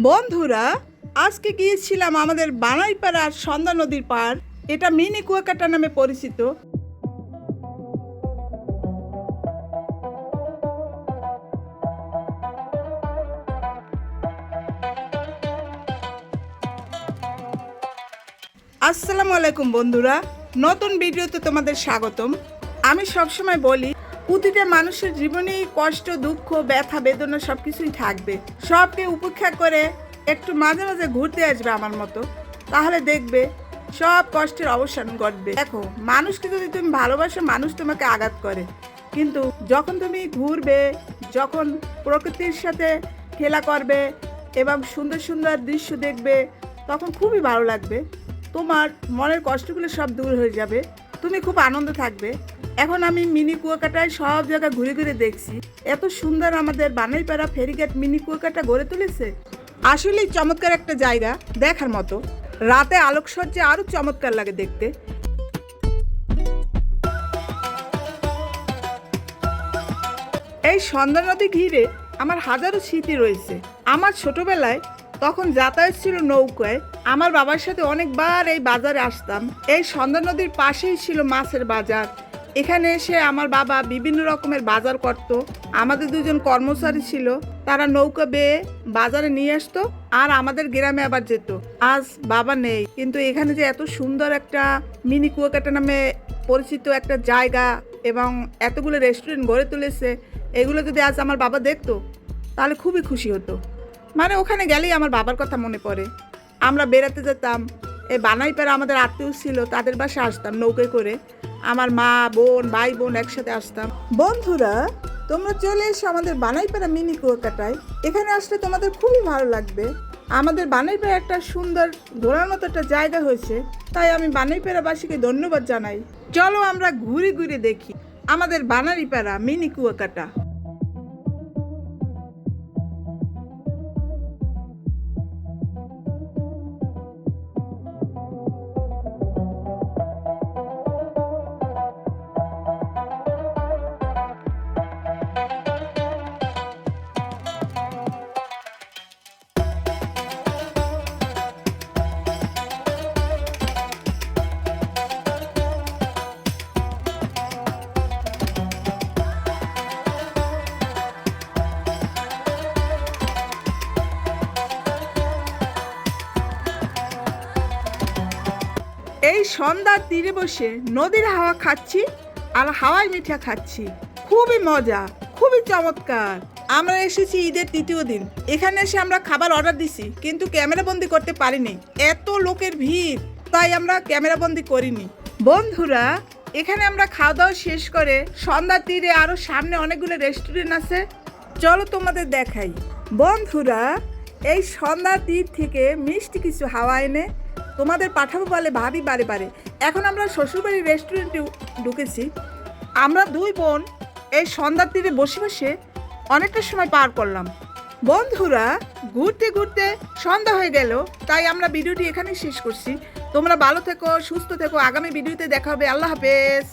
বন্ধুরা, আজকে গিয়েছিলাম আমাদের বানাইপাড়ার সন্ধ্যা নদীর পার। এটা মিনি কুয়াকাটা নামে পরিচিত। আসসালামু আলাইকুম বন্ধুরা, নতুন ভিডিওতে তোমাদের স্বাগতম। আমি সবসময় বলি, প্রতিটা মানুষের জীবনেই কষ্ট, দুঃখ, ব্যথা, বেদনা সব কিছুই থাকবে। সবকে উপেক্ষা করে একটু মাঝে মাঝে ঘুরতে আসবে আমার মতো, তাহলে দেখবে সব কষ্টের অবসান ঘটবে। দেখো, মানুষকে যদি তুমি ভালোবাসো, মানুষ তোমাকে আঘাত করে, কিন্তু যখন তুমি ঘুরবে, যখন প্রকৃতির সাথে খেলা করবে এবং সুন্দর সুন্দর দৃশ্য দেখবে, তখন খুবই ভালো লাগবে। তোমার মনের কষ্টগুলো সব দূর হয়ে যাবে, তুমি খুব আনন্দ থাকবে। এখন আমি মিনি কুয়াকাটায় সব জায়গা ঘুরে ঘুরে দেখছি, এত সুন্দর আমাদের বানাইপাড়া ফেরিঘাট মিনি কুয়াকাটা গড়ে তুলেছে। আসলেই চমৎকার একটা জায়গা, দেখার মতো। রাতে আলোকসজ্জা আরও চমৎকার লাগে দেখতে। এই সন্ধ্যা নদী ঘিরে আমার হাজারো স্মৃতি রয়েছে। আমার ছোটবেলায় তখন যাতায়াত ছিল নৌকায়। আমার বাবার সাথে অনেকবার এই বাজারে আসতাম। এই সন্ধ্যা নদীর পাশেই ছিল মাছের বাজার। এখানে এসে আমার বাবা বিভিন্ন রকমের বাজার করত। আমাদের দুজন কর্মচারী ছিল, তারা নৌকা বেয়ে বাজারে নিয়ে আসতো আর আমাদের গ্রামে আবার যেত। আজ বাবা নেই, কিন্তু এখানে যে এত সুন্দর একটা মিনি কুয়াকাটা নামে পরিচিত একটা জায়গা এবং এতগুলো রেস্টুরেন্ট গড়ে তুলেছে, এগুলো যদি আজ আমার বাবা দেখতো তাহলে খুবই খুশি হতো। মানে ওখানে গেলেই আমার বাবার কথা মনে পড়ে। আমরা বেড়াতে যেতাম, এই বানাইপাড়া আমাদের আত্মীয় ছিল, তাদের বাসায় আসতাম নৌকায় করে। আমার মা, বোন, ভাই বোন একসাথে আসতাম। বন্ধুরা, তোমরা চলে এসো আমাদের বানাইপাড়া মিনি কুয়াকাটায়। এখানে আসলে তোমাদের খুবই ভালো লাগবে। আমাদের বানাইপাড়া একটা সুন্দর ঘোরার মতো একটা জায়গা হয়েছে, তাই আমি বানাইপাড়াবাসীকে ধন্যবাদ জানাই। চলো আমরা ঘুরে ঘুরে দেখি আমাদের বানাইপাড়া মিনি কুয়াকাটা। এই সন্ধ্যার তীরে বসে নদীর হাওয়া খাচ্ছি আর হাওয়াই মিঠা খাচ্ছি, খুবই মজা, খুবই চমৎকার। আমরা এসেছি ঈদের তৃতীয় দিন। এখানে এসে আমরা খাবার অর্ডার দিছি, কিন্তু ক্যামেরা বন্দি করতে পারিনি, এত লোকের ভিড়, তাই আমরা ক্যামেরা বন্দি করিনি। বন্ধুরা, এখানে আমরা খাওয়া দাওয়া শেষ করে সন্ধ্যার তীরে আরও সামনে অনেকগুলো রেস্টুরেন্ট আছে, চলো তোমাদের দেখাই। বন্ধুরা, এই সন্ধ্যার তীর থেকে মিষ্টি কিছু হাওয়া এনে তোমাদের পাঠাবো বলে ভাবি বারে বারে। এখন আমরা শ্বশুরবাড়ির রেস্টুরেন্টে ঢুকেছি। আমরা দুই বোন এই সন্ধ্যার তীরে বসে বসে অনেকটা সময় পার করলাম। বন্ধুরা, ঘুরতে ঘুরতে সন্ধ্যা হয়ে গেল, তাই আমরা ভিডিওটি এখানেই শেষ করছি। তোমরা ভালো থেকো, সুস্থ থেকো। আগামী ভিডিওতে দেখা হবে। আল্লাহ হাফেজ।